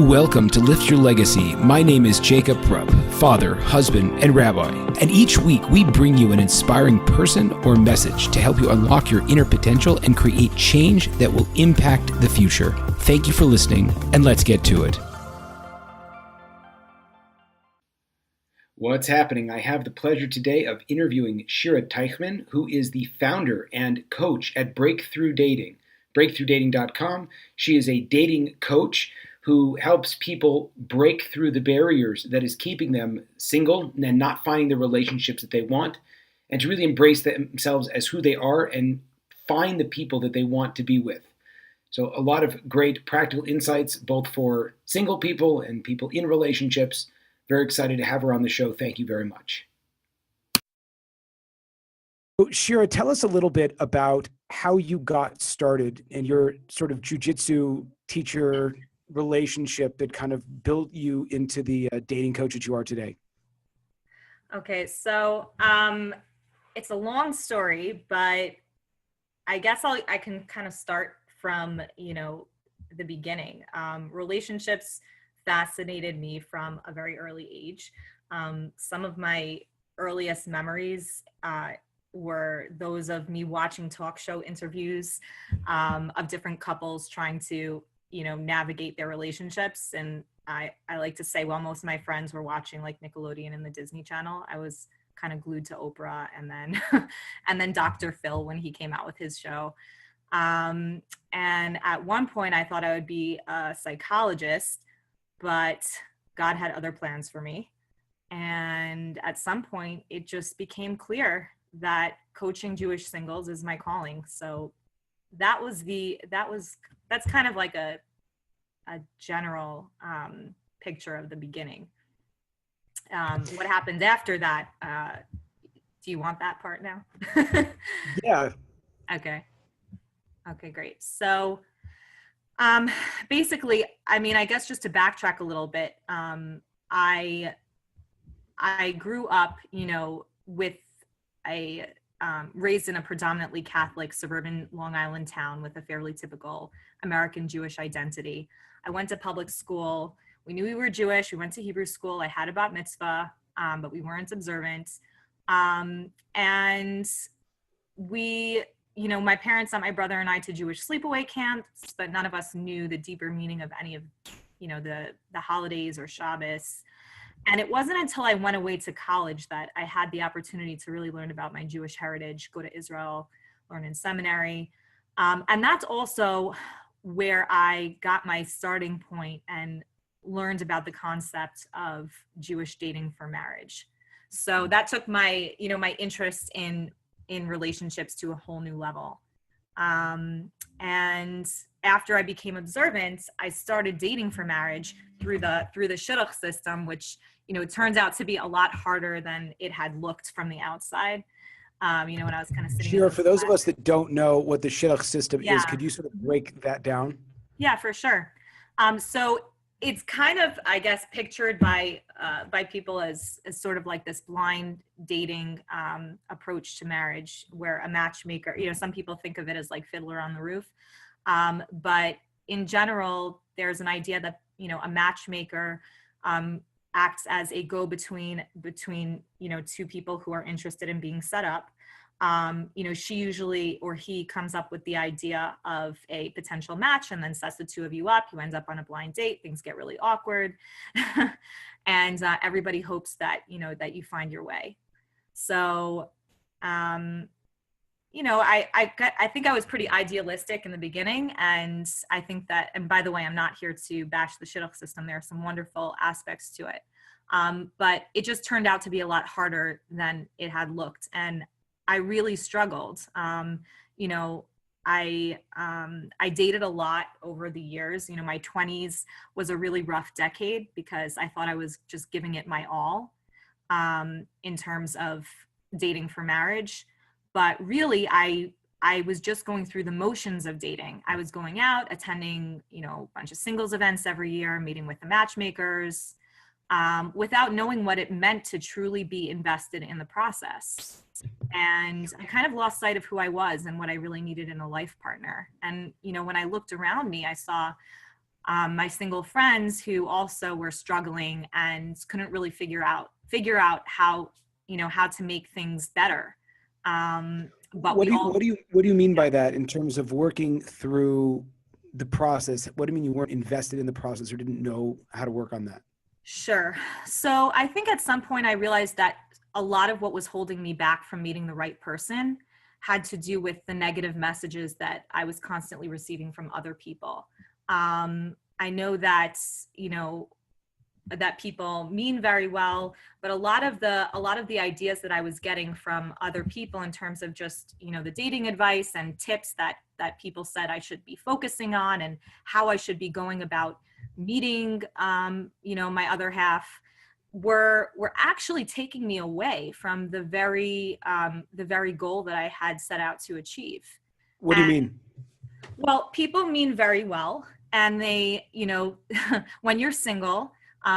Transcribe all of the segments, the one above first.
Welcome to Lift Your Legacy. My name is Jacob Rupp, father, husband, and rabbi. And each week we bring you an inspiring person or message to help you unlock your inner potential and create change that will impact the future. Thank you for listening, and let's get to it. What's happening? I have the pleasure today of interviewing Shira Teichman, who is the founder and coach at Breakthrough Dating, breakthroughdating.com. She is a dating coach who helps people break through the barriers that is keeping them single and not finding the relationships that they want, and to really embrace themselves as who they are and find the people that they want to be with. So a lot of great practical insights, both for single people and people in relationships. Very excited to have her on the show. Thank you very much. Shira, tell us a little bit about how you got started in your sort of jiu-jitsu teacher relationship that kind of built you into the dating coach that you are today. Okay, so it's a long story, but I guess I can kind of start from, the beginning. Relationships fascinated me from a very early age. Some of my earliest memories were those of me watching talk show interviews of different couples trying to navigate their relationships. And I like to say, while most of my friends were watching like Nickelodeon and the Disney Channel, I was kind of glued to Oprah and then and then Dr. Phil when he came out with his show. And at one point I thought I would be a psychologist, but God had other plans for me. And at some point it just became clear that coaching Jewish singles is my calling. So that's kind of like a general picture of the beginning. What happened after that? Do you want that part now? Yeah. Okay, great. So basically, I guess just to backtrack a little bit, I grew up, with raised in a predominantly Catholic suburban Long Island town with a fairly typical American Jewish identity. I went to public school. We knew we were Jewish. We went to Hebrew school. I had a bat mitzvah, but we weren't observant. And we, my parents sent my brother and I to Jewish sleepaway camps, but none of us knew the deeper meaning of any of, the holidays or Shabbos. And it wasn't until I went away to college that I had the opportunity to really learn about my Jewish heritage, go to Israel, learn in seminary. And that's also where I got my starting point and learned about the concept of Jewish dating for marriage. So that took my, my interest in relationships to a whole new level. And after I became observant, I started dating for marriage through the Shiras system, which, it turns out to be a lot harder than it had looked from the outside. When I was kind of sitting. Sure. For those of us that don't know what the Shiras system is, could you sort of break that down? Yeah, for sure. So it's kind of, I guess, pictured by people as sort of like this blind dating approach to marriage, where a matchmaker, some people think of it as like Fiddler on the Roof. But in general, there's an idea that, a matchmaker acts as a go-between between, two people who are interested in being set up. She usually, or he comes up with the idea of a potential match and then sets the two of you up. You end up on a blind date. Things get really awkward. And everybody hopes that, that you find your way. So, I think I was pretty idealistic in the beginning. And I think that, and by the way, I'm not here to bash the Shidduch system. There are some wonderful aspects to it. But it just turned out to be a lot harder than it had looked. And I really struggled. I dated a lot over the years. My 20s was a really rough decade because I thought I was just giving it my all in terms of dating for marriage. But really, I was just going through the motions of dating. I was going out, attending, a bunch of singles events every year, meeting with the matchmakers, without knowing what it meant to truly be invested in the process. And I kind of lost sight of who I was and what I really needed in a life partner. And, when I looked around me, I saw my single friends who also were struggling and couldn't really figure out how, how to make things better. But What we do you all, what do you what do you mean by that in terms of working through the process? What do you mean you weren't invested in the process or didn't know how to work on that? Sure. So I think at some point I realized that a lot of what was holding me back from meeting the right person had to do with the negative messages that I was constantly receiving from other people. I know that, that people mean very well, but a lot of the ideas that I was getting from other people in terms of just, the dating advice and tips that people said I should be focusing on and how I should be going about meeting, my other half, were actually taking me away from the very goal that I had set out to achieve. What do you mean? Well, people mean very well, and they, when you're single,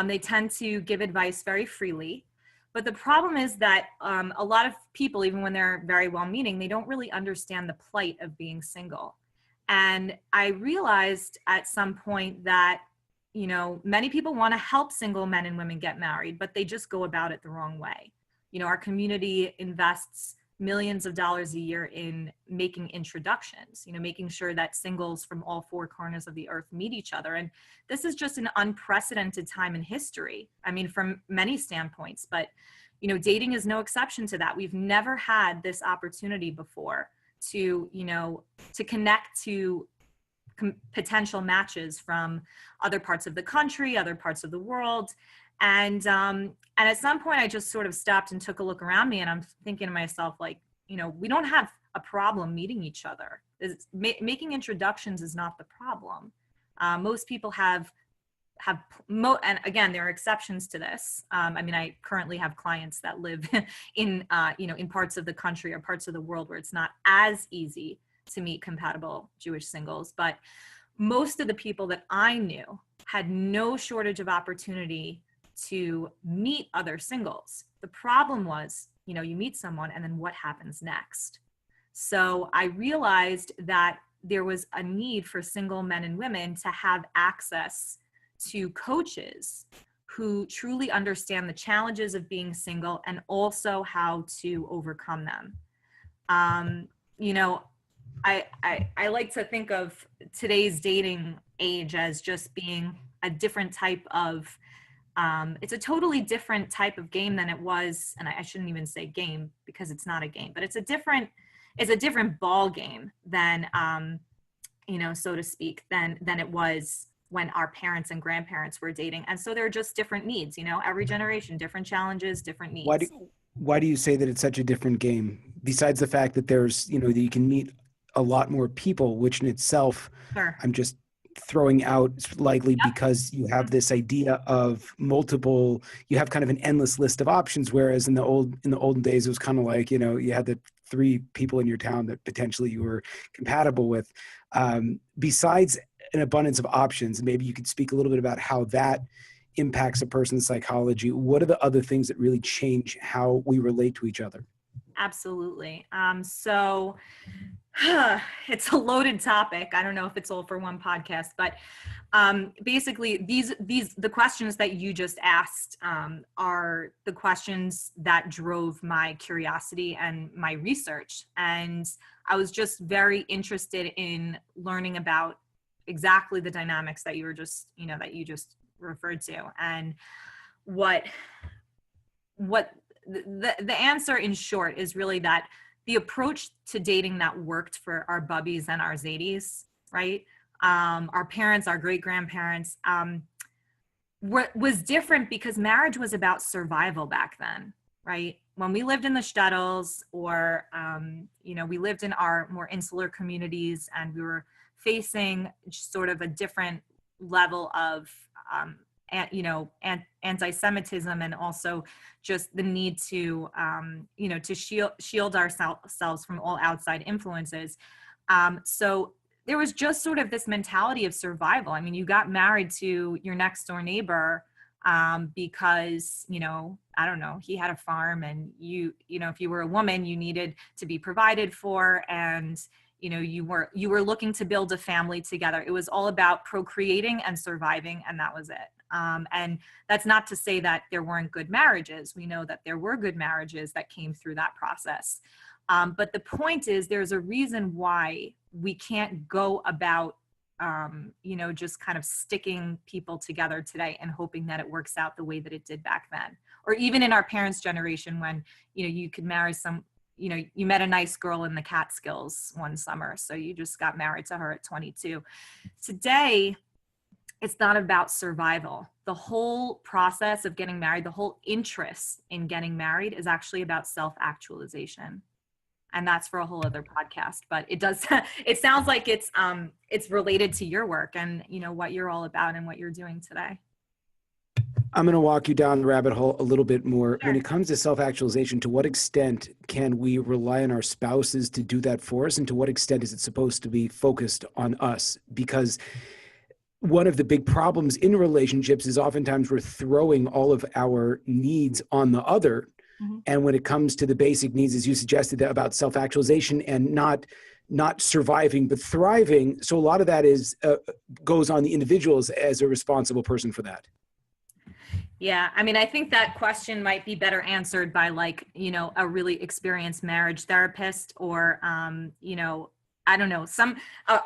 they tend to give advice very freely. But the problem is that a lot of people, even when they're very well meaning, they don't really understand the plight of being single. And I realized at some point that, many people want to help single men and women get married, but they just go about it the wrong way. Our community invests millions of dollars a year in making introductions, making sure that singles from all four corners of the earth meet each other. And this is just an unprecedented time in history. I mean, from many standpoints, but, dating is no exception to that. We've never had this opportunity before to, to connect to potential matches from other parts of the country, other parts of the world. And at some point I just sort of stopped and took a look around me, and I'm thinking to myself, like, we don't have a problem meeting each other. Making introductions is not the problem. Most people and again, there are exceptions to this. I mean, I currently have clients that live in, in parts of the country or parts of the world where it's not as easy to meet compatible Jewish singles. But most of the people that I knew had no shortage of opportunity to meet other singles. The problem was, you meet someone and then what happens next? So I realized that there was a need for single men and women to have access to coaches who truly understand the challenges of being single and also how to overcome them. You know, I like to think of today's dating age as just being a different type of, it's a totally different type of game than it was. And I shouldn't even say game because it's not a game, but it's a different ball game than, so to speak, than it was when our parents and grandparents were dating. And so there are just different needs, every generation, different challenges, different needs. Why do you say that it's such a different game? Besides the fact that there's, that you can meet a lot more people, which in itself, Sure. I'm just throwing out likely Yep. because you have this idea of multiple, you have kind of an endless list of options. Whereas in the olden days, it was kind of like, you had the 3 people in your town that potentially you were compatible with. Besides an abundance of options, maybe you could speak a little bit about how that impacts a person's psychology. What are the other things that really change how we relate to each other? Absolutely. So it's a loaded topic. I don't know if it's all for one podcast, but basically the questions that you just asked are the questions that drove my curiosity and my research. And I was just very interested in learning about exactly the dynamics that you were just, that you just referred to. And what the answer in short is really that the approach to dating that worked for our bubbies and our zadies, right? Our parents, our great grandparents, was different because marriage was about survival back then, right? When we lived in the shtetls or, we lived in our more insular communities and we were facing sort of a different level of, anti-Semitism and also just the need to, to shield ourselves from all outside influences. So there was just sort of this mentality of survival. I mean, you got married to your next door neighbor because, I don't know, he had a farm and if you were a woman, you needed to be provided for. And, you were looking to build a family together. It was all about procreating and surviving, and that was it. And that's not to say that there weren't good marriages. We know that there were good marriages that came through that process. But the point is, there's a reason why we can't go about, just kind of sticking people together today and hoping that it works out the way that it did back then. Or even in our parents' generation, when, you could marry you met a nice girl in the Catskills one summer, so you just got married to her at 22. Today, it's not about survival. The whole process of getting married, the whole interest in getting married is actually about self-actualization. And that's for a whole other podcast, but it sounds like it's related to your work and, what you're all about and what you're doing today. I'm going to walk you down the rabbit hole a little bit more. Sure. When it comes to self-actualization, to what extent can we rely on our spouses to do that for us? And to what extent is it supposed to be focused on us? Because one of the big problems in relationships is oftentimes we're throwing all of our needs on the other. Mm-hmm. And when it comes to the basic needs, as you suggested, about self-actualization and not surviving, but thriving. So a lot of that goes on the individuals as a responsible person for that. Yeah. I mean, I think that question might be better answered by a really experienced marriage therapist or, I don't know,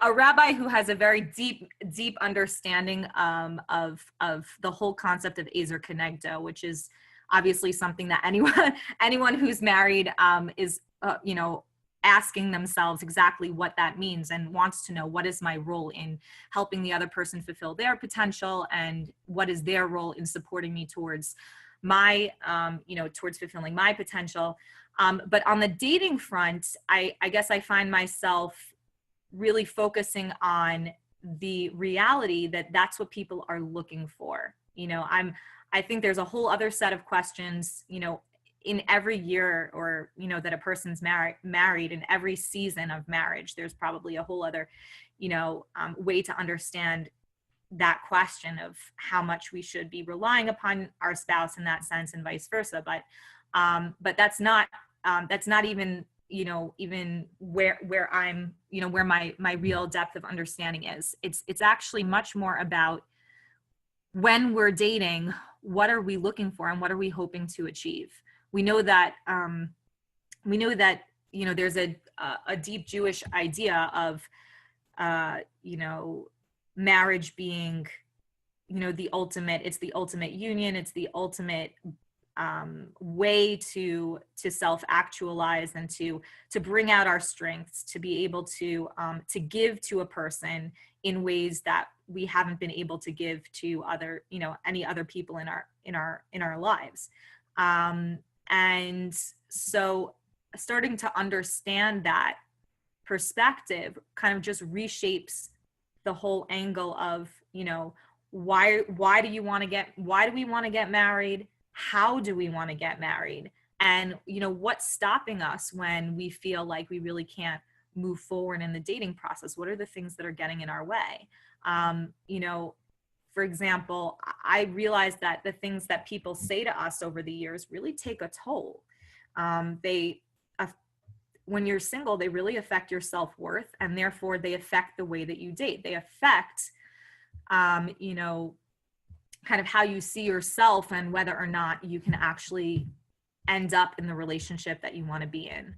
a rabbi who has a very deep understanding of the whole concept of Ezer Kenegdo, which is obviously something that anyone who's married is, asking themselves exactly what that means and wants to know, what is my role in helping the other person fulfill their potential, and what is their role in supporting me towards my, towards fulfilling my potential. But on the dating front, I guess I find myself really focusing on the reality that that's what people are looking for. I think there's a whole other set of questions, in every year or, that a person's married in every season of marriage. There's probably a whole other, way to understand that question of how much we should be relying upon our spouse in that sense and vice versa. But that's not even, even where I'm, where my real depth of understanding is. It's actually much more about when we're dating, what are we looking for and what are we hoping to achieve? We know that there's a deep Jewish idea of marriage being the ultimate union, it's the ultimate way to self-actualize and to bring out our strengths, to be able to give to a person in ways that we haven't been able to give to any other people in our lives. And so starting to understand that perspective kind of just reshapes the whole angle of, why do we want to get married? How do we want to get married? And, what's stopping us when we feel like we really can't move forward in the dating process? What are the things that are getting in our way? For example, I realized that the things that people say to us over the years really take a toll. When you're single, they really affect your self-worth, and therefore they affect the way that you date. They affect, kind of how you see yourself and whether or not you can actually end up in the relationship that you want to be in.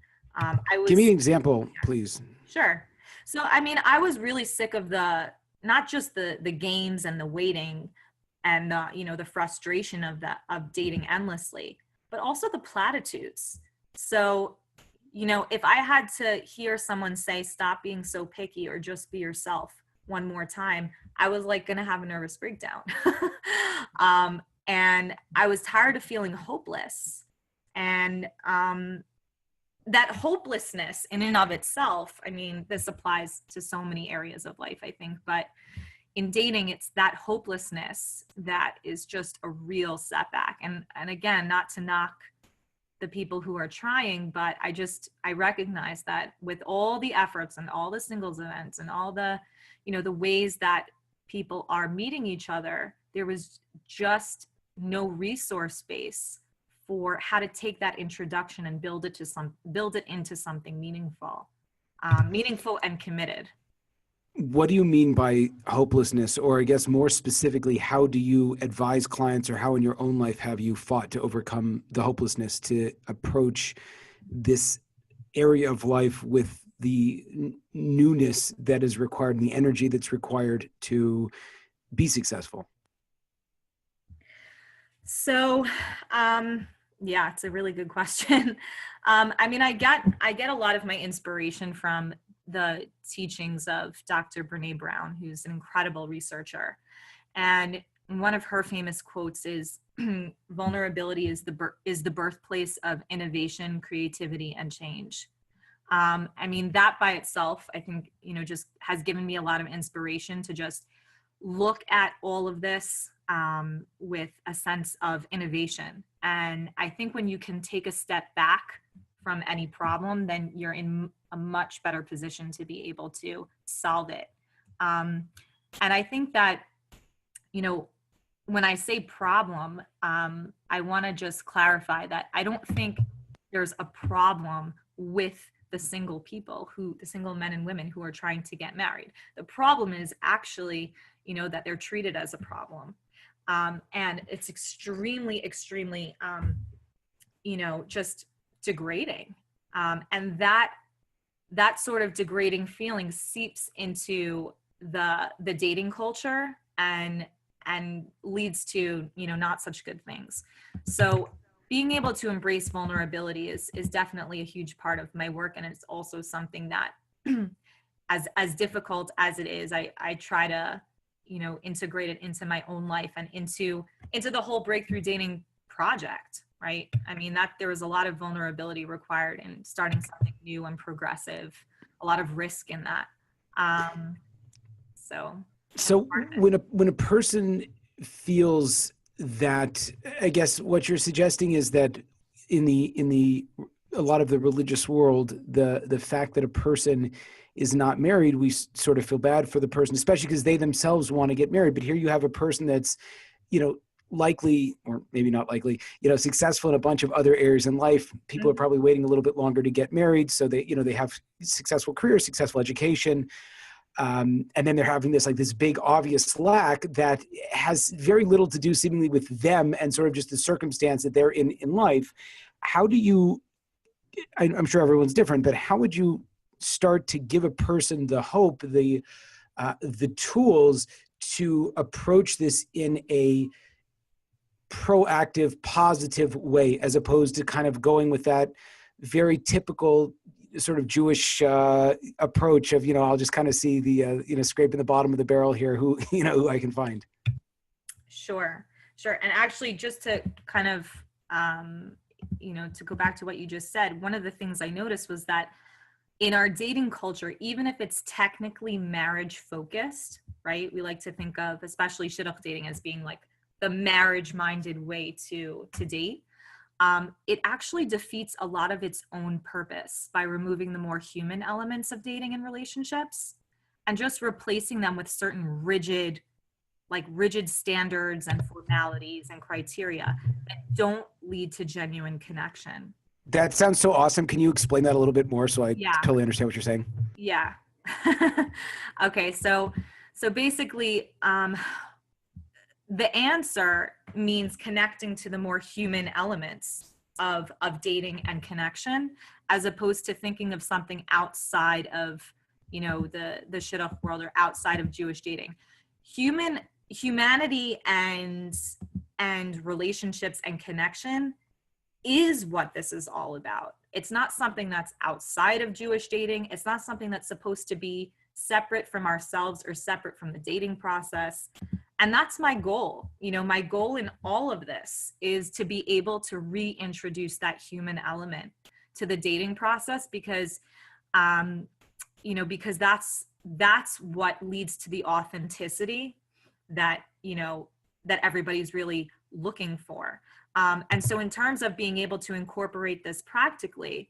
Give me an example, please. Sure. So, I was really sick of not just the games and the waiting and the frustration of dating endlessly, but also the platitudes. So, if I had to hear someone say, stop being so picky or just be yourself one more time, I was going to have a nervous breakdown. And I was tired of feeling hopeless. And that hopelessness in and of itself, this applies to so many areas of life, I think, but in dating, it's that hopelessness that is just a real setback. And again, not to knock the people who are trying, but I recognize that with all the efforts and all the singles events and all the, the ways that people are meeting each other, there was just no resource space for how to take that introduction and build it into something meaningful. meaningful and committed. What do you mean by hopelessness? Or I guess more specifically, how do you advise clients, or how in your own life have you fought to overcome the hopelessness to approach this area of life with the newness that is required and the energy that's required to be successful? So, yeah, it's a really good question. I mean, I get a lot of my inspiration from the teachings of Dr. Brene Brown, who's an incredible researcher. And one of her famous quotes is, "Vulnerability is the birthplace of innovation, creativity, and change." I mean, that by itself, I think, just has given me a lot of inspiration to just look at all of this with a sense of innovation. And I think when you can take a step back from any problem, then you're in a much better position to be able to solve it. And I think that, when I say problem, I want to just clarify that I don't think there's a problem with the single men and women who are trying to get married. The problem is actually, that they're treated as a problem. And it's extremely, extremely, just degrading. And that sort of degrading feeling seeps into the dating culture and leads to, not such good things. So being able to embrace vulnerability is definitely a huge part of my work. And it's also something that as difficult as it is, I try to, integrate it into my own life and into the whole breakthrough dating project, right? I mean, that there was a lot of vulnerability required in starting something new and progressive, a lot of risk in that. So when a person feels that, I guess what you're suggesting is that in the a lot of the religious world, the fact that a person is not married, we sort of feel bad for the person, especially because they themselves want to get married. But here you have a person that's, likely, or maybe not likely, successful in a bunch of other areas in life. People are probably waiting a little bit longer to get married. So they have successful careers, successful education. And then they're having this big obvious lack that has very little to do seemingly with them and sort of just the circumstance that they're in life. How do you, I'm sure everyone's different, but how would you start to give a person the hope, the tools to approach this in a proactive, positive way, as opposed to kind of going with that very typical sort of Jewish approach of, I'll just kind of see the, scraping the bottom of the barrel here, who I can find. Sure. And actually, just to kind of, to go back to what you just said, one of the things I noticed was that in our dating culture, even if it's technically marriage focused, right? We like to think of, especially shidduch dating, as being like the marriage minded way to date. It actually defeats a lot of its own purpose by removing the more human elements of dating and relationships and just replacing them with certain rigid standards and formalities and criteria that don't lead to genuine connection. That sounds so awesome. Can you explain that a little bit more so I totally understand what you're saying? Yeah. Okay. So basically, the answer means connecting to the more human elements of dating and connection, as opposed to thinking of something outside of, the shidduch world or outside of Jewish dating. Humanity and relationships and connection is what this is all about. It's not something that's outside of Jewish dating. It's not something that's supposed to be separate from ourselves or separate from the dating process. And that's my goal. My goal in all of this is to be able to reintroduce that human element to the dating process, because, because that's what leads to the authenticity that, that everybody's really looking for. And so in terms of being able to incorporate this practically,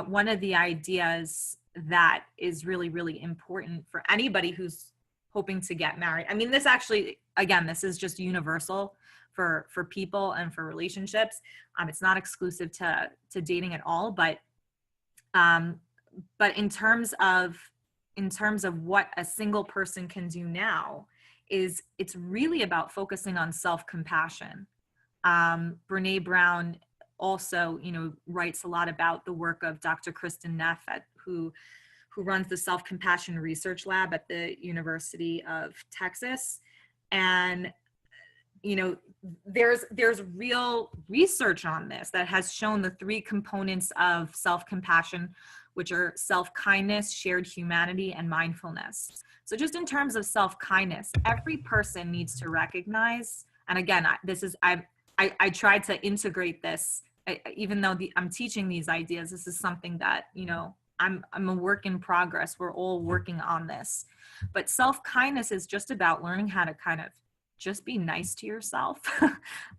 one of the ideas that is really, really important for anybody who's hoping to get married. I mean, this actually, again, this is just universal for people and for relationships. It's not exclusive to dating at all, but but in terms of what a single person can do now, is it's really about focusing on self-compassion. Brene Brown also, writes a lot about the work of Dr. Kristen Neff, who runs the Self-Compassion Research Lab at the University of Texas. And there's real research on this that has shown the three components of self-compassion, which are self-kindness, shared humanity, and mindfulness. So just in terms of self-kindness, every person needs to recognize, and again, I tried to integrate this, even though I'm teaching these ideas. This is something that, I'm a work in progress. We're all working on this. But self-kindness is just about learning how to kind of just be nice to yourself.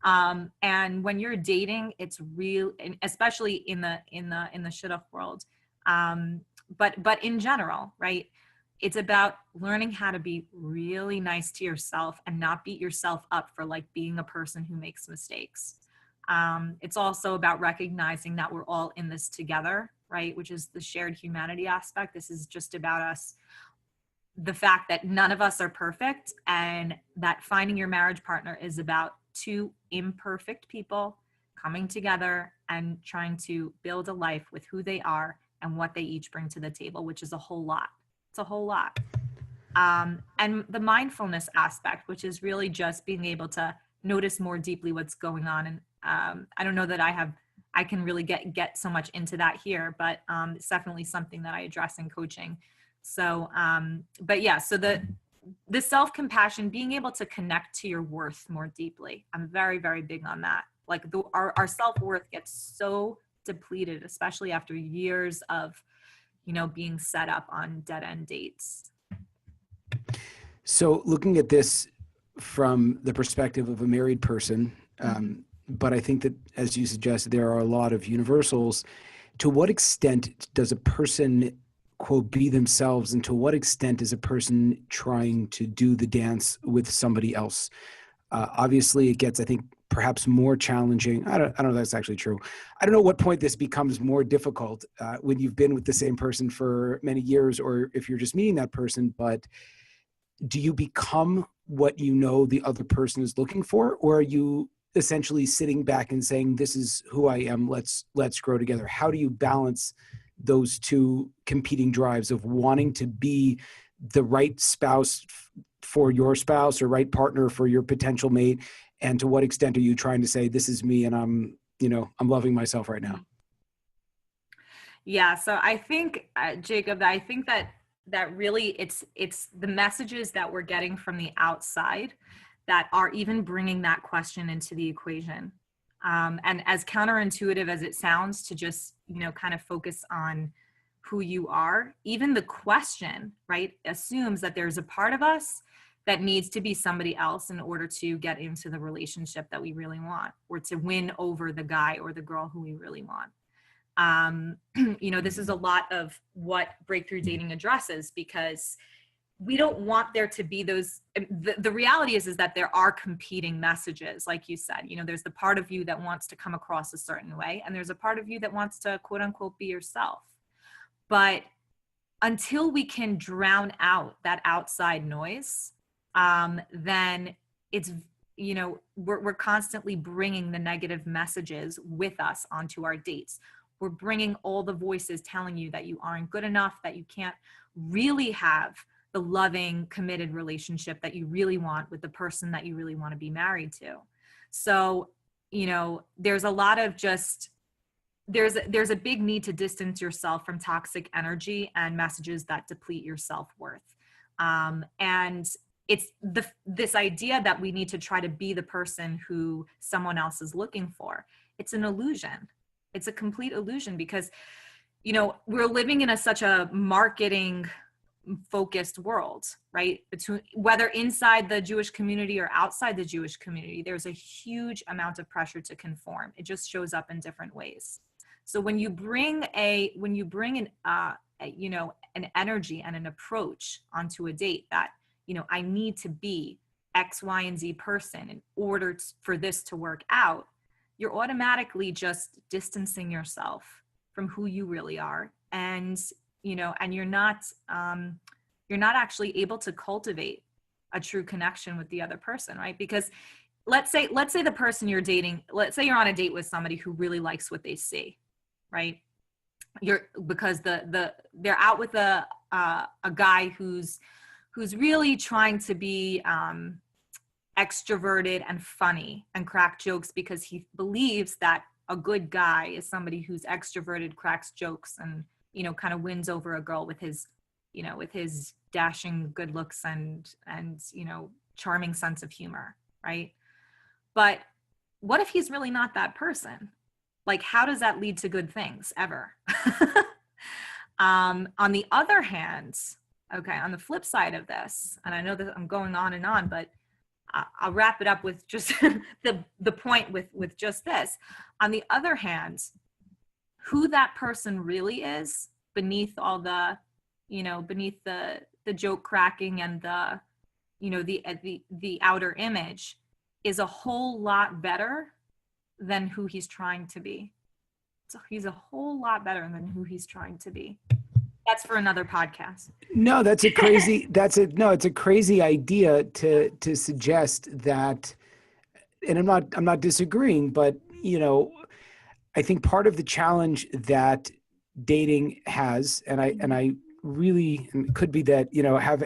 And when you're dating, it's real, especially in the shidduch world. But in general, right? It's about learning how to be really nice to yourself and not beat yourself up for like being a person who makes mistakes. It's also about recognizing that we're all in this together, right? Which is the shared humanity aspect. This is just about us. The fact that none of us are perfect, and that finding your marriage partner is about two imperfect people coming together and trying to build a life with who they are and what they each bring to the table, which is a whole lot. It's a whole lot. And the mindfulness aspect, which is really just being able to notice more deeply what's going on. And I don't know that I can really get so much into that here, but it's definitely something that I address in coaching. So, but yeah, so the self-compassion, being able to connect to your worth more deeply. I'm very, very big on that. Like our self-worth gets so depleted, especially after years of, being set up on dead end dates. So looking at this from the perspective of a married person, but I think that, as you suggested, there are a lot of universals. To what extent does a person, quote, be themselves, and to what extent is a person trying to do the dance with somebody else? Obviously, it gets, I think, perhaps more challenging. I don't know if that's actually true. I don't know what point this becomes more difficult when you've been with the same person for many years, or if you're just meeting that person. But do you become what you know the other person is looking for, or are you essentially sitting back and saying, this is who I am, let's grow together? How do you balance those two competing drives of wanting to be the right spouse for your spouse, or right partner for your potential mate, and to what extent are you trying to say, this is me and I'm loving myself right now? Yeah, so I think, Jacob, I think that really it's the messages that we're getting from the outside that are even bringing that question into the equation. And as counterintuitive as it sounds to just, kind of focus on who you are, even the question, right, assumes that there's a part of us that needs to be somebody else in order to get into the relationship that we really want, or to win over the guy or the girl who we really want. This is a lot of what breakthrough dating addresses, because we don't want there to be those, the reality is that there are competing messages. Like you said, there's the part of you that wants to come across a certain way, and there's a part of you that wants to, quote unquote, be yourself. But until we can drown out that outside noise, then it's, we're constantly bringing the negative messages with us onto our dates. We're bringing all the voices telling you that you aren't good enough, that you can't really have the loving, committed relationship that you really want with the person that you really want to be married to. So, there's a lot of just, there's a big need to distance yourself from toxic energy and messages that deplete your self-worth. And it's this idea that we need to try to be the person who someone else is looking for. It's an illusion. It's a complete illusion, because, we're living in such a marketing focused world, right? Between whether inside the Jewish community or outside the Jewish community, there's a huge amount of pressure to conform. It just shows up in different ways. So when you bring an energy and an approach onto a date that, I need to be X, Y, and Z person in order for this to work out, you're automatically just distancing yourself from who you really are. And and you're not actually able to cultivate a true connection with the other person, right? Because let's say the person you're dating, let's say you're on a date with somebody who really likes what they see, right? Because they're out with a guy who's really trying to be extroverted and funny and crack jokes, because he believes that a good guy is somebody who's extroverted, cracks jokes, and kind of wins over a girl with his dashing good looks and charming sense of humor, right? But what if he's really not that person? Like, how does that lead to good things ever? On the other hand, okay, on the flip side of this, and I know that I'm going on and on, but I'll wrap it up with just the point with just this. On the other hand, who that person really is beneath all the, beneath the joke cracking and the outer image is a whole lot better than who he's trying to be. So he's a whole lot better than who he's trying to be. That's for another podcast. No, it's a crazy idea to suggest that, and I'm not disagreeing, but I think part of the challenge that dating has, and I really, and it could be that,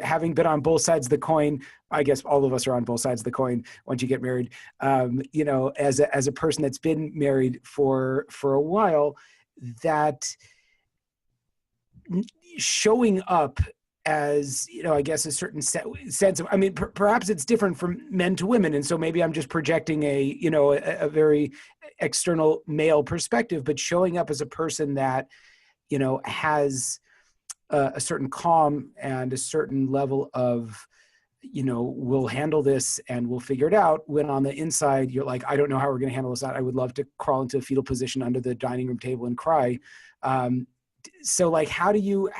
having been on both sides of the coin, I guess all of us are on both sides of the coin once you get married, as a person that's been married for a while, that showing up as, I guess a certain sense of, perhaps it's different from men to women. And so maybe I'm just projecting a very external male perspective, but showing up as a person that, has a certain calm and a certain level of, we'll handle this and we'll figure it out, when on the inside you're like, I don't know how we're going to handle this out. I would love to crawl into a fetal position under the dining room table and cry. So like, how do you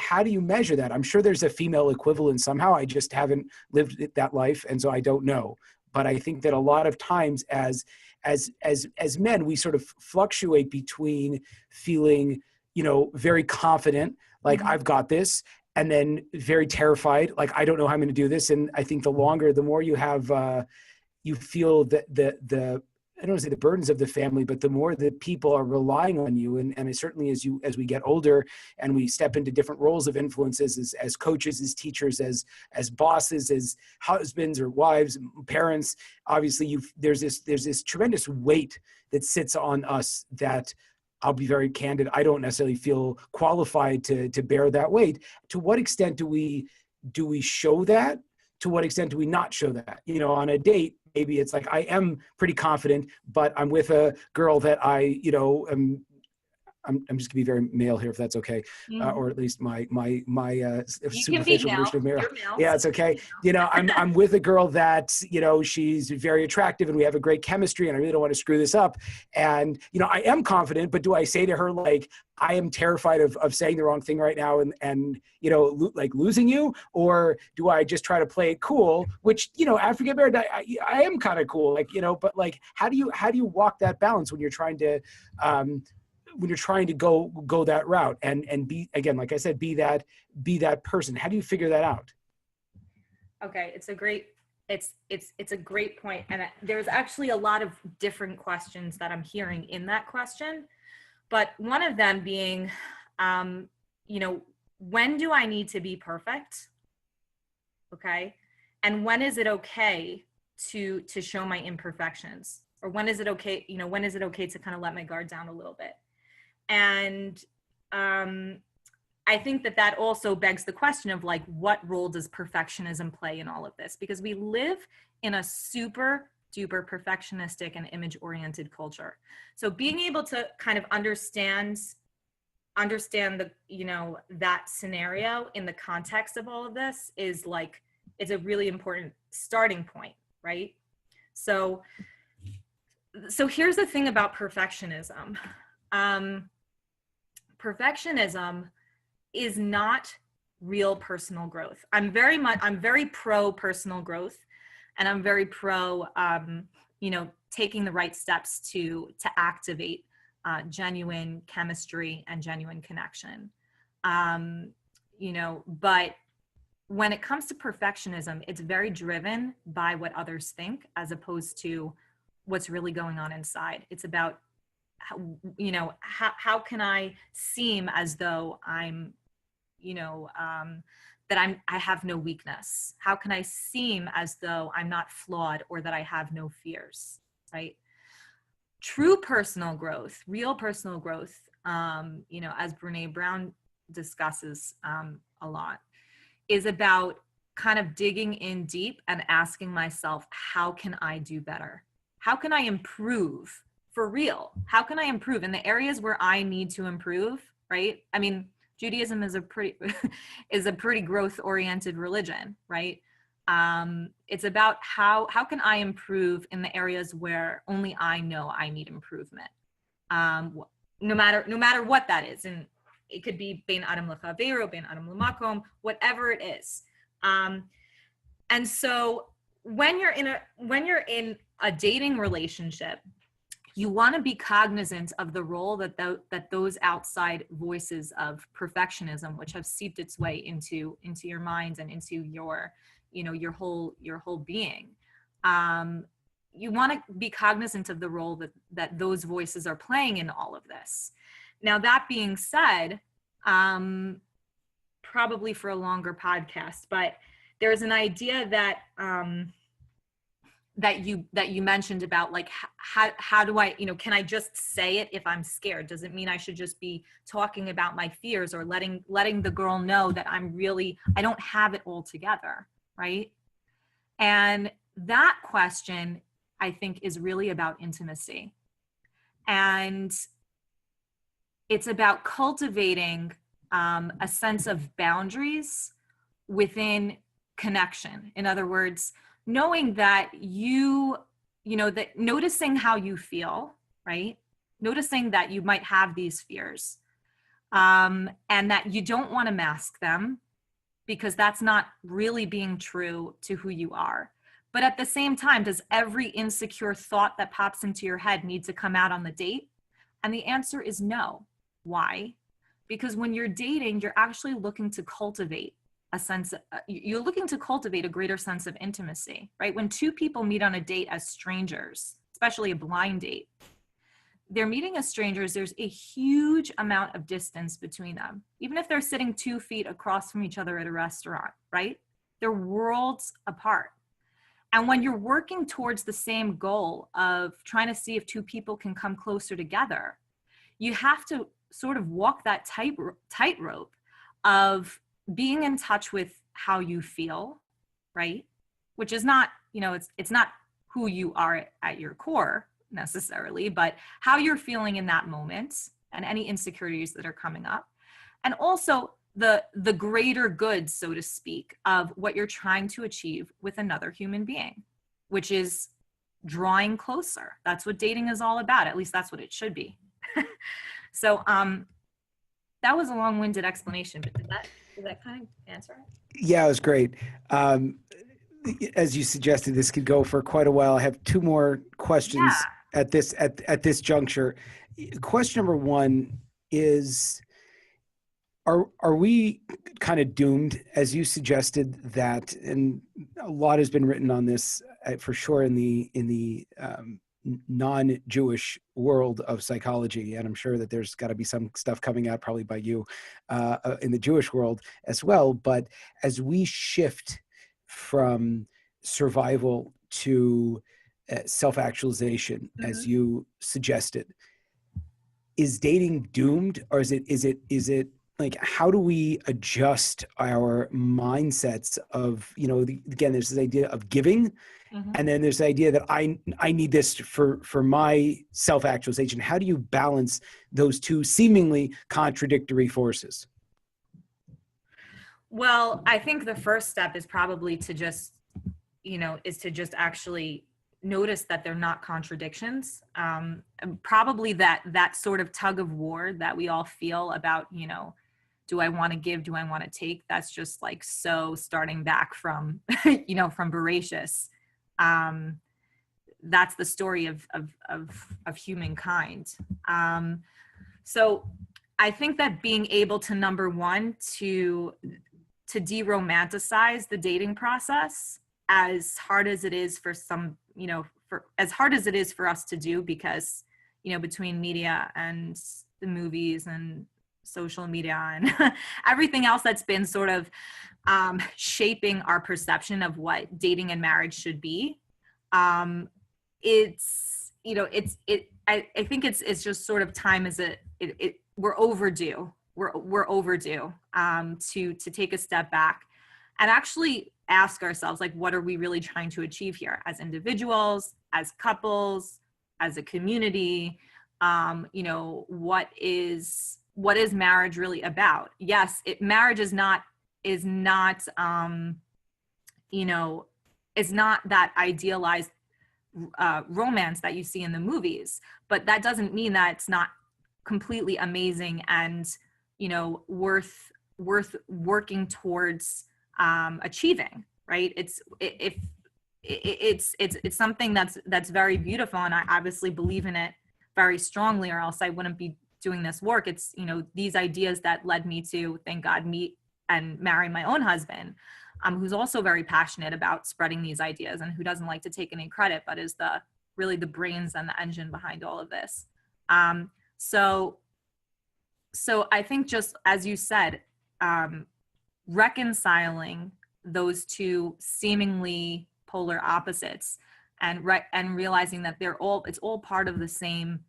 measure that? I'm sure there's a female equivalent somehow. I just haven't lived that life. And so I don't know, but I think that a lot of times as men, we sort of fluctuate between feeling, very confident, like I've got this, and then very terrified, like I don't know how I'm going to do this. And I think the more you have, you feel that I don't want to say the burdens of the family, but the more that people are relying on you. And certainly as we get older and we step into different roles of influences as coaches, as teachers, as bosses, as husbands or wives, parents, obviously there's this tremendous weight that sits on us that, I'll be very candid, I don't necessarily feel qualified to bear that weight. To what extent do we show that? To what extent do we not show that? On a date, maybe it's like, I am pretty confident, but I'm with a girl that I'm just gonna be very male here, if that's okay, or at least my superficial version of male. Yeah, it's okay. I'm with a girl that she's very attractive and we have a great chemistry, and I really don't want to screw this up. And I am confident, but do I say to her like, I am terrified of saying the wrong thing right now and like losing you, or do I just try to play it cool? Which after you get married, I am kind of cool, like but like how do you walk that balance when you're trying to go that route and be, again, like I said, be that person? How do you figure that out? Okay, it's a great point, and there's actually a lot of different questions that I'm hearing in that question, but one of them being, when do I need to be perfect? Okay, and when is it okay to show my imperfections, or when is it okay to kind of let my guard down a little bit? And I think that also begs the question of like, what role does perfectionism play in all of this? Because we live in a super duper perfectionistic and image oriented culture. So being able to kind of understand the, that scenario in the context of all of this is like, it's a really important starting point, right? So here's the thing about perfectionism. Perfectionism is not real personal growth. I'm very pro personal growth, and I'm very pro, taking the right steps to activate genuine chemistry and genuine connection. but when it comes to perfectionism, it's very driven by what others think as opposed to what's really going on inside. It's about how can I seem as though I'm, that I have no weakness? How can I seem as though I'm not flawed or that I have no fears, right? True personal growth, real personal growth, as Brene Brown discusses a lot, is about kind of digging in deep and asking myself, how can I do better? How can I improve for real? How can I improve in the areas where I need to improve, right? I mean, Judaism is a pretty growth oriented religion, right? It's about how can I improve in the areas where only I know I need improvement. No matter what that is. And it could be bein adam l'chaveiro, bein adam l'makom, whatever it is. And so when you're in a dating relationship, you want to be cognizant of the role that those outside voices of perfectionism, which have seeped its way into your mind and into your whole being. You want to be cognizant of the role that those voices are playing in all of this. Now, that being said, probably for a longer podcast, but there's an idea that you mentioned about, like, how do I, can I just say it if I'm scared? Does it mean I should just be talking about my fears or letting the girl know that I don't have it all together, right? And that question, I think, is really about intimacy. And it's about cultivating a sense of boundaries within connection. In other words, knowing that that noticing how you feel, right? Noticing that you might have these fears, and that you don't want to mask them because that's not really being true to who you are. But at the same time, does every insecure thought that pops into your head need to come out on the date? And the answer is no. Why? Because when you're dating, you're actually looking to cultivate you're looking to cultivate a greater sense of intimacy, right? When two people meet on a date as strangers, especially a blind date, they're meeting as strangers, there's a huge amount of distance between them. Even if they're sitting 2 feet across from each other at a restaurant, right? They're worlds apart. And when you're working towards the same goal of trying to see if two people can come closer together, you have to sort of walk that tightrope of being in touch with how you feel, right? Which is not, it's not who you are at your core necessarily, but how you're feeling in that moment and any insecurities that are coming up. And also the greater good, so to speak, of what you're trying to achieve with another human being, which is drawing closer. That's what dating is all about. At least that's what it should be. So that was a long-winded explanation, but did that kind of answer it? Yeah, it was great. As you suggested, this could go for quite a while. I have 2 more questions at this juncture. Question number 1 is, are we kind of doomed, as you suggested, that, and a lot has been written on this for sure in the non-Jewish world of psychology, and I'm sure that there's got to be some stuff coming out probably by you in the Jewish world as well. But as we shift from survival to self-actualization, as you suggested, is dating doomed, or is it like, how do we adjust our mindsets of, again, there's this idea of giving, and then there's the idea that I need this for my self-actualization. How do you balance those two seemingly contradictory forces? Well, I think the first step is probably to just, actually notice that they're not contradictions. And probably that sort of tug of war that we all feel about, do I want to give? Do I want to take? That's just like, so starting back from, from Bereshit. That's the story of humankind. So I think that being able to, number one, to de-romanticize the dating process, as hard as it is for some, as hard as it is for us to do, because, between media and the movies and social media and everything else that's been sort of shaping our perception of what dating and marriage should be. I think it's just sort of time we're overdue. We're overdue to take a step back and actually ask ourselves, like, what are we really trying to achieve here as individuals, as couples, as a community? What is marriage really about? Yes, marriage is not that idealized romance that you see in the movies, but that doesn't mean that it's not completely amazing and worth working towards achieving, right? It's something that's very beautiful, and I obviously believe in it very strongly, or else I wouldn't be doing this work. It's these ideas that led me to, thank God, meet and marry my own husband, who's also very passionate about spreading these ideas and who doesn't like to take any credit, but is really the brains and the engine behind all of this. So I think, just as you said, reconciling those two seemingly polar opposites and realizing that it's all part of the same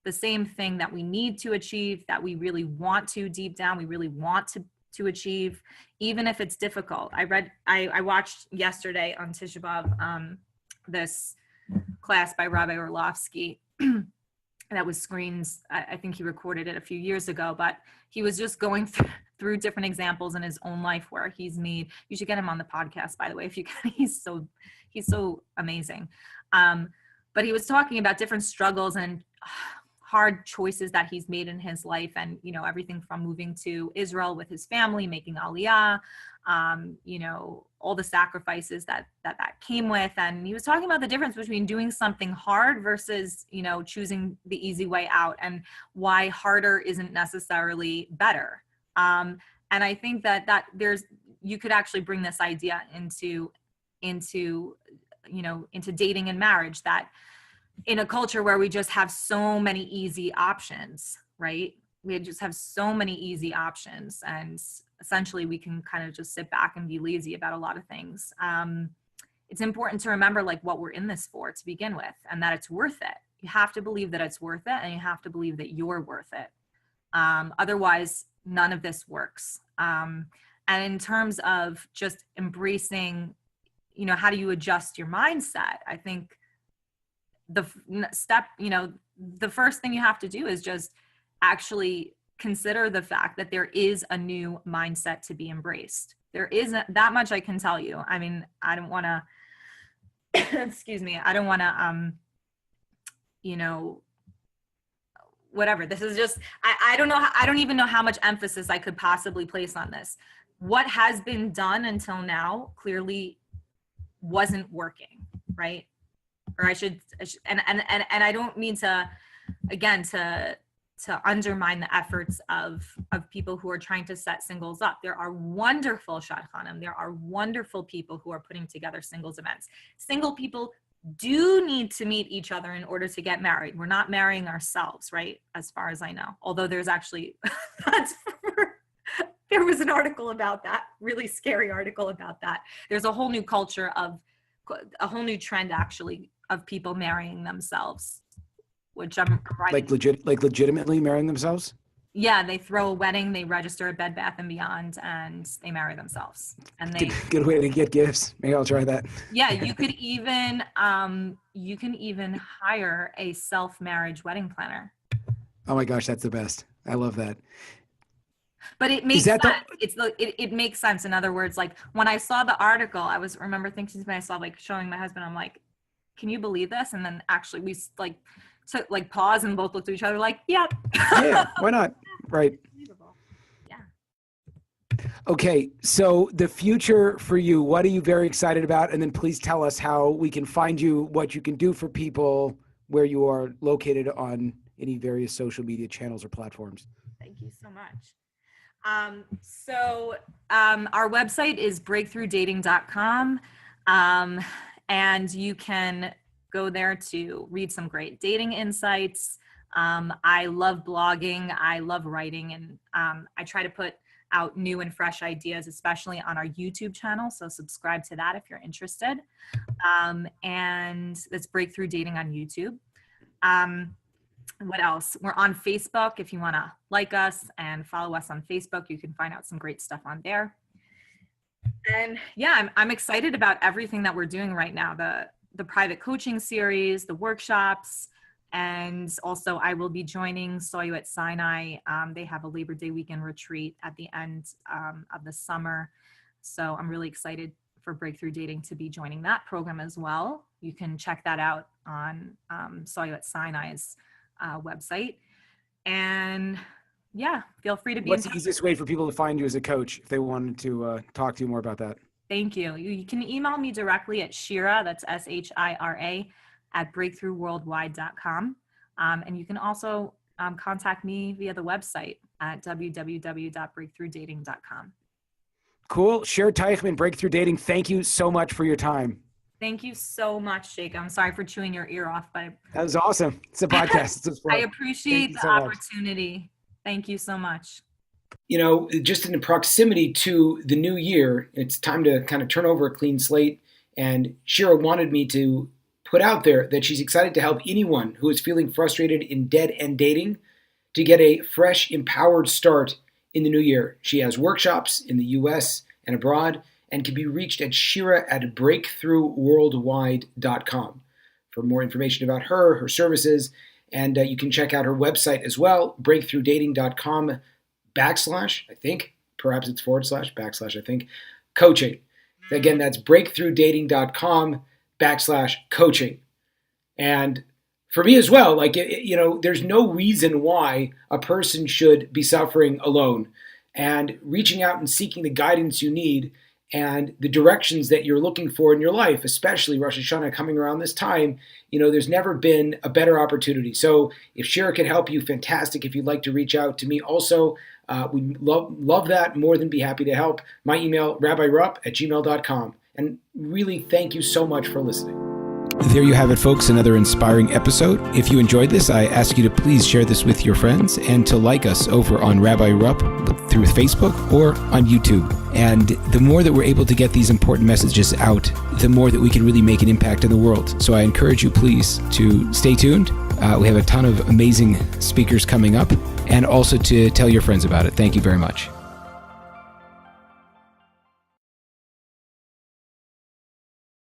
thing that we need to achieve, that we really want to, deep down, we really want to achieve, even if it's difficult. I watched yesterday on Tisha B'Av this class by Rabbi Orlovsky that was screened. I think he recorded it a few years ago, but he was just going through different examples in his own life where he's made. You should get him on the podcast, by the way, if you can. He's so amazing. But he was talking about different struggles and hard choices that he's made in his life, and everything from moving to Israel with his family, making Aliyah, all the sacrifices that came with. And he was talking about the difference between doing something hard versus choosing the easy way out, and why harder isn't necessarily better. And I think that you could actually bring this idea into dating and marriage, that in a culture where we just have so many easy options, right? We just have so many easy options, and essentially we can kind of just sit back and be lazy about a lot of things. It's important to remember, like, what we're in this for to begin with, and that it's worth it. You have to believe that it's worth it, and you have to believe that you're worth it. Otherwise, none of this works. And in terms of just embracing, how do you adjust your mindset? I think the first thing you have to do is just actually consider the fact that there is a new mindset to be embraced. There isn't that much I can tell you. I mean, I don't want to, excuse me, I don't want to, whatever. This is just, I don't know. I don't even know how much emphasis I could possibly place on this. What has been done until now clearly wasn't working, right? Or and I don't mean to undermine the efforts of people who are trying to set singles up. There are wonderful shadchanim. There are wonderful people who are putting together singles events. Single people do need to meet each other in order to get married. We're not marrying ourselves, right? As far as I know. Although there's actually, there was an article about that, really scary article about that. There's a whole new culture a whole new trend actually of people marrying themselves, which I'm writing. Like legitimately marrying themselves? Yeah, they throw a wedding, they register at Bed Bath & Beyond, and they marry themselves. And they good way to get gifts. Maybe I'll try that. Yeah, you can even hire a self-marriage wedding planner. Oh my gosh, that's the best. I love that. But it makes sense. It makes sense. In other words, like when I saw the article, I remember thinking to myself, like showing my husband, I'm like, can you believe this? And then actually we took pause and both looked at each other like, yep. Yeah, why not? Right. Yeah. Okay, so the future for you, what are you very excited about? And then please tell us how we can find you, what you can do for people, where you are located on any various social media channels or platforms. Thank Thank you so much. Our website is breakthroughdating.com. And you can go there to read some great dating insights. I love blogging. I love writing. And I try to put out new and fresh ideas, especially on our YouTube channel. So subscribe to that if you're interested. And that's Breakthrough Dating on YouTube. What else? We're on Facebook. If you want to like us and follow us on Facebook, you can find out some great stuff on there. And yeah, I'm excited about everything that we're doing right now. The private coaching series, the workshops, and also I will be joining Saw You at Sinai. They have a Labor Day weekend retreat at the end of the summer. So I'm really excited for Breakthrough Dating to be joining that program as well. You can check that out on Saw You at Sinai's website. And yeah, feel free to be What's the easiest way for people to find you as a coach if they wanted to talk to you more about that? Thank you. You can email me directly at Shira, that's SHIRA, at breakthroughworldwide.com. And you can also contact me via the website at www.breakthroughdating.com. Cool. Shira Teichman, Breakthrough Dating, thank you so much for your time. Thank you so much, Jake. I'm sorry for chewing your ear off, but that was awesome. It's a podcast. I appreciate the opportunity. Thank you so much. You know, just in the proximity to the new year, it's time to kind of turn over a clean slate. And Shira wanted me to put out there that she's excited to help anyone who is feeling frustrated in dead-end dating to get a fresh, empowered start in the new year. She has workshops in the US and abroad and can be reached at Shira at breakthroughworldwide.com for more information about her services. And you can check out her website as well, breakthroughdating.com // coaching. Again, that's breakthroughdating.com /coaching. And for me as well, like, you know, there's no reason why a person should be suffering alone, and reaching out and seeking the guidance you need and the directions that you're looking for in your life, especially Rosh Hashanah coming around this time, you know, there's never been a better opportunity. So if Shira can help you, fantastic. If you'd like to reach out to me also, we'd love that, more than be happy to help. My email, rabbirupp@gmail.com. And really, thank you so much for listening. There you have it, folks, another inspiring episode. If you enjoyed this, I ask you to please share this with your friends and to like us over on Rabbi Rupp through Facebook or on YouTube. And the more that we're able to get these important messages out, the more that we can really make an impact in the world. So I encourage you, please, to stay tuned. We have a ton of amazing speakers coming up, and also to tell your friends about it. Thank you very much.